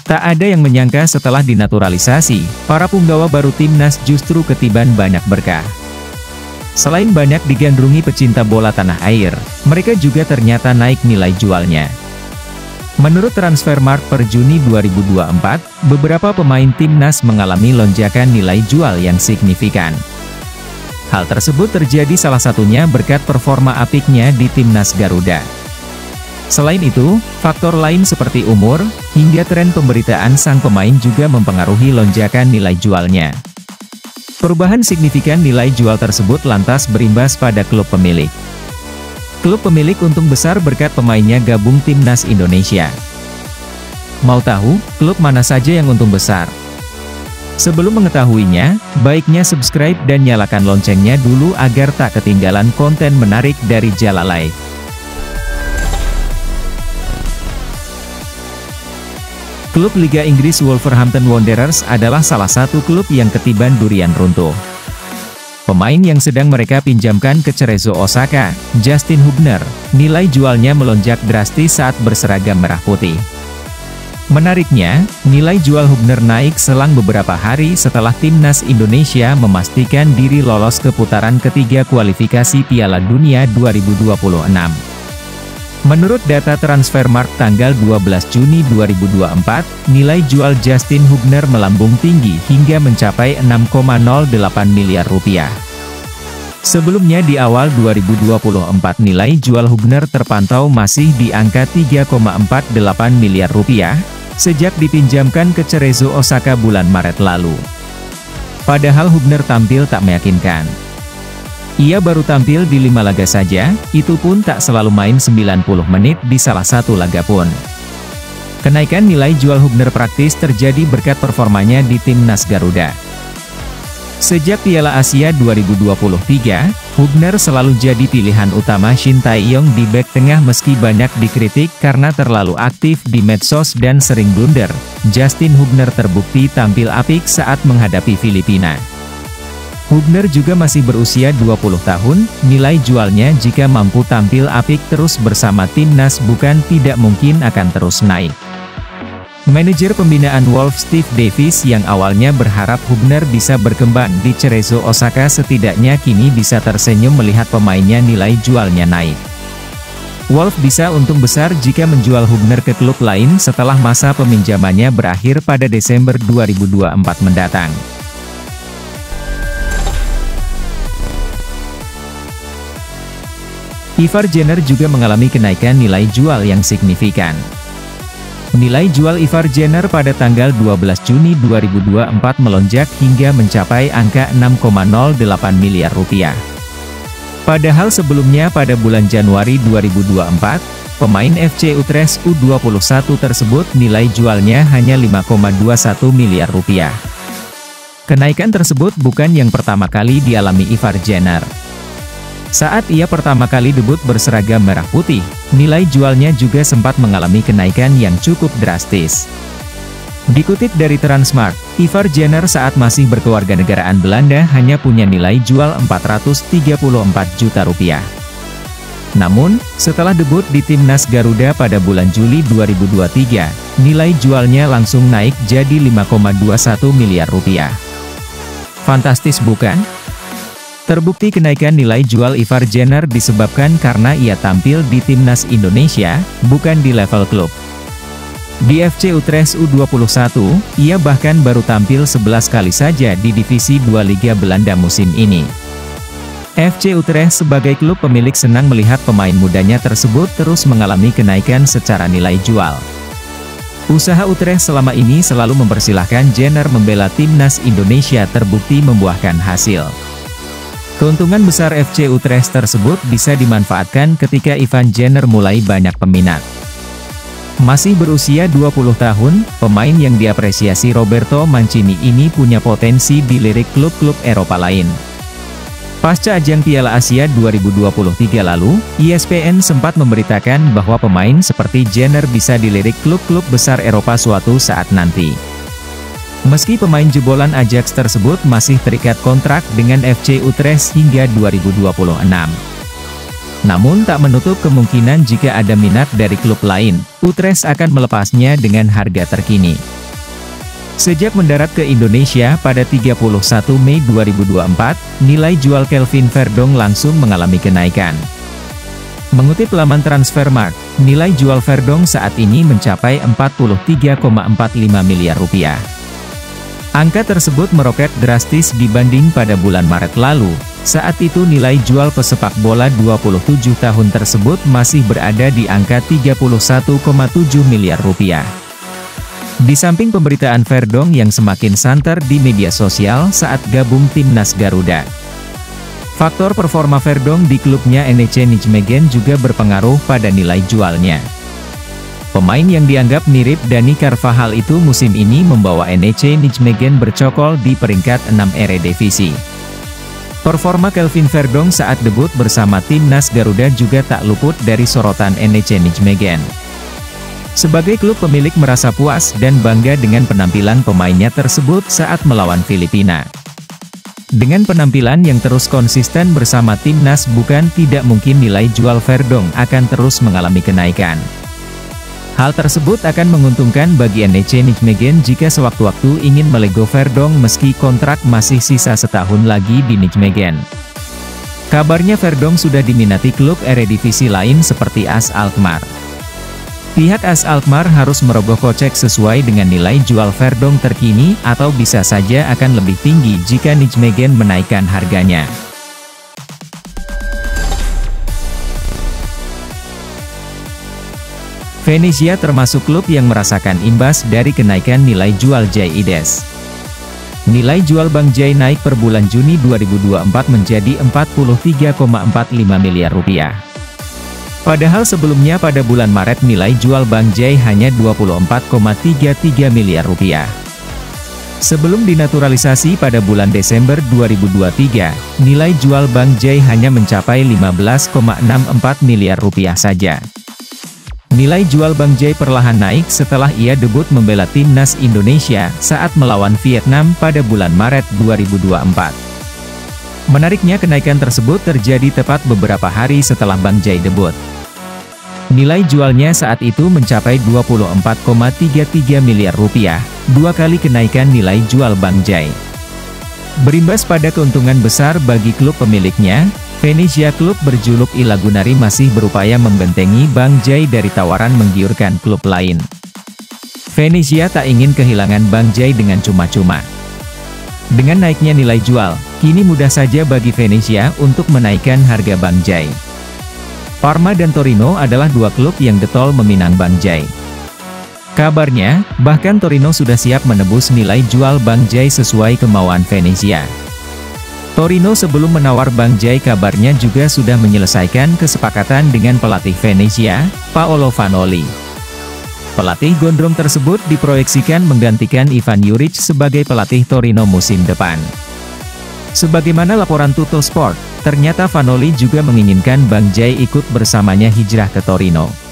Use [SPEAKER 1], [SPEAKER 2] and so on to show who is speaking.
[SPEAKER 1] Tak ada yang menyangka setelah dinaturalisasi, para punggawa baru timnas justru ketiban banyak berkah. Selain banyak digandrungi pecinta bola tanah air, mereka juga ternyata naik nilai jualnya. Menurut Transfermarkt per Juni 2024, beberapa pemain timnas mengalami lonjakan nilai jual yang signifikan. Hal tersebut terjadi salah satunya berkat performa apiknya di timnas Garuda. Selain itu, faktor lain seperti umur, hingga tren pemberitaan sang pemain juga mempengaruhi lonjakan nilai jualnya. Perubahan signifikan nilai jual tersebut lantas berimbas pada klub pemilik. Klub pemilik untung besar berkat pemainnya gabung timnas Indonesia. Mau tahu, klub mana saja yang untung besar? Sebelum mengetahuinya, baiknya subscribe dan nyalakan loncengnya dulu agar tak ketinggalan konten menarik dari Jalalai. Klub Liga Inggris Wolverhampton Wanderers adalah salah satu klub yang ketiban durian runtuh. Pemain yang sedang mereka pinjamkan ke Cerezo Osaka, Justin Hubner, nilai jualnya melonjak drastis saat berseragam merah putih. Menariknya, nilai jual Hubner naik selang beberapa hari setelah timnas Indonesia memastikan diri lolos ke putaran ketiga kualifikasi Piala Dunia 2026. Menurut data Transfermarkt tanggal 12 Juni 2024, nilai jual Justin Hubner melambung tinggi hingga mencapai 6,08 miliar rupiah. Sebelumnya di awal 2024 nilai jual Hubner terpantau masih di angka 3,48 miliar rupiah, sejak dipinjamkan ke Cerezo Osaka bulan Maret lalu. Padahal Hubner tampil tak meyakinkan. Ia baru tampil di 5 laga saja, itu pun tak selalu main 90 menit di salah satu laga pun. Kenaikan nilai jual Hubner praktis terjadi berkat performanya di timnas Garuda. Sejak Piala Asia 2023, Hubner selalu jadi pilihan utama Shin Tae-yong di bek tengah meski banyak dikritik karena terlalu aktif di medsos dan sering blunder. Justin Hubner terbukti tampil apik saat menghadapi Filipina. Hubner juga masih berusia 20 tahun, nilai jualnya jika mampu tampil apik terus bersama timnas bukan tidak mungkin akan terus naik. Manajer pembinaan Wolves Steve Davis yang awalnya berharap Hubner bisa berkembang di Cerezo Osaka setidaknya kini bisa tersenyum melihat pemainnya nilai jualnya naik. Wolves bisa untung besar jika menjual Hubner ke klub lain setelah masa peminjamannya berakhir pada Desember 2024 mendatang. Ivar Jenner juga mengalami kenaikan nilai jual yang signifikan. Nilai jual Ivar Jenner pada tanggal 12 Juni 2024 melonjak hingga mencapai angka 6,08 miliar rupiah. Padahal sebelumnya pada bulan Januari 2024, pemain FC Utrecht U21 tersebut nilai jualnya hanya 5,21 miliar rupiah. Kenaikan tersebut bukan yang pertama kali dialami Ivar Jenner. Saat ia pertama kali debut berseragam merah putih, nilai jualnya juga sempat mengalami kenaikan yang cukup drastis. Dikutip dari Transmarkt, Ivar Jenner saat masih berkewarganegaraan Belanda hanya punya nilai jual 434 juta rupiah. Namun, setelah debut di timnas Garuda pada bulan Juli 2023, nilai jualnya langsung naik jadi 5,21 miliar rupiah. Fantastis bukan? Terbukti kenaikan nilai jual Ivar Jenner disebabkan karena ia tampil di timnas Indonesia, bukan di level klub. Di FC Utrecht U21, ia bahkan baru tampil 11 kali saja di Divisi 2 Liga Belanda musim ini. FC Utrecht sebagai klub pemilik senang melihat pemain mudanya tersebut terus mengalami kenaikan secara nilai jual. Usaha Utrecht selama ini selalu mempersilahkan Jenner membela timnas Indonesia terbukti membuahkan hasil. Keuntungan besar FC Utrecht tersebut bisa dimanfaatkan ketika Ivar Jenner mulai banyak peminat. Masih berusia 20 tahun, pemain yang diapresiasi Roberto Mancini ini punya potensi dilirik klub-klub Eropa lain. Pasca ajang Piala Asia 2023 lalu, ESPN sempat memberitakan bahwa pemain seperti Jenner bisa dilirik klub-klub besar Eropa suatu saat nanti. Meski pemain jebolan Ajax tersebut masih terikat kontrak dengan FC Utrecht hingga 2026. Namun tak menutup kemungkinan jika ada minat dari klub lain, Utrecht akan melepasnya dengan harga terkini. Sejak mendarat ke Indonesia pada 31 Mei 2024, nilai jual Kelvin Verdonk langsung mengalami kenaikan. Mengutip laman Transfermarkt, nilai jual Verdonk saat ini mencapai 43,45 miliar rupiah. Angka tersebut meroket drastis dibanding pada bulan Maret lalu. Saat itu nilai jual pesepak bola 27 tahun tersebut masih berada di angka 31,7 miliar rupiah. Di samping pemberitaan Verdonk yang semakin santer di media sosial saat gabung timnas Garuda, faktor performa Verdonk di klubnya NEC Nijmegen juga berpengaruh pada nilai jualnya. Pemain yang dianggap mirip Dani Carvajal itu musim ini membawa NEC Nijmegen bercokol di peringkat 6 Eredivisie. Performa Kelvin Verdonk saat debut bersama timnas Garuda juga tak luput dari sorotan NEC Nijmegen. Sebagai klub pemilik merasa puas dan bangga dengan penampilan pemainnya tersebut saat melawan Filipina. Dengan penampilan yang terus konsisten bersama timnas, bukan tidak mungkin nilai jual Verdonk akan terus mengalami kenaikan. Hal tersebut akan menguntungkan bagi NEC Nijmegen jika sewaktu-waktu ingin melego Verdonk meski kontrak masih sisa setahun lagi di Nijmegen. Kabarnya Verdonk sudah diminati klub Eredivisie lain seperti AS Alkmaar. Pihak AS Alkmaar harus merogoh kocek sesuai dengan nilai jual Verdonk terkini, atau bisa saja akan lebih tinggi jika Nijmegen menaikkan harganya. Venezia termasuk klub yang merasakan imbas dari kenaikan nilai jual Jaides. Nilai jual Bang Jai naik per bulan Juni 2024 menjadi 43,45 miliar rupiah. Padahal sebelumnya pada bulan Maret nilai jual Bang Jai hanya 24,33 miliar rupiah. Sebelum dinaturalisasi pada bulan Desember 2023, nilai jual Bang Jai hanya mencapai 15,64 miliar rupiah saja. Nilai jual Bang Jai perlahan naik setelah ia debut membela timnas Indonesia saat melawan Vietnam pada bulan Maret 2024. Menariknya, kenaikan tersebut terjadi tepat beberapa hari setelah Bang Jai debut. Nilai jualnya saat itu mencapai 24,33 miliar rupiah, dua kali kenaikan nilai jual Bang Jai. Berimbas pada keuntungan besar bagi klub pemiliknya, Venezia, klub berjuluk I Lagunari, masih berupaya membentengi Bang Jai dari tawaran menggiurkan klub lain. Venezia tak ingin kehilangan Bang Jai dengan cuma-cuma. Dengan naiknya nilai jual, kini mudah saja bagi Venezia untuk menaikkan harga Bang Jai. Parma dan Torino adalah dua klub yang getol meminang Bang Jai. Kabarnya, bahkan Torino sudah siap menebus nilai jual Bang Jai sesuai kemauan Venezia. Torino sebelum menawar Bang Jai kabarnya juga sudah menyelesaikan kesepakatan dengan pelatih Venezia, Paolo Vanoli. Pelatih gondrong tersebut diproyeksikan menggantikan Ivan Juric sebagai pelatih Torino musim depan. Sebagaimana laporan Tuttosport, ternyata Vanoli juga menginginkan Bang Jai ikut bersamanya hijrah ke Torino.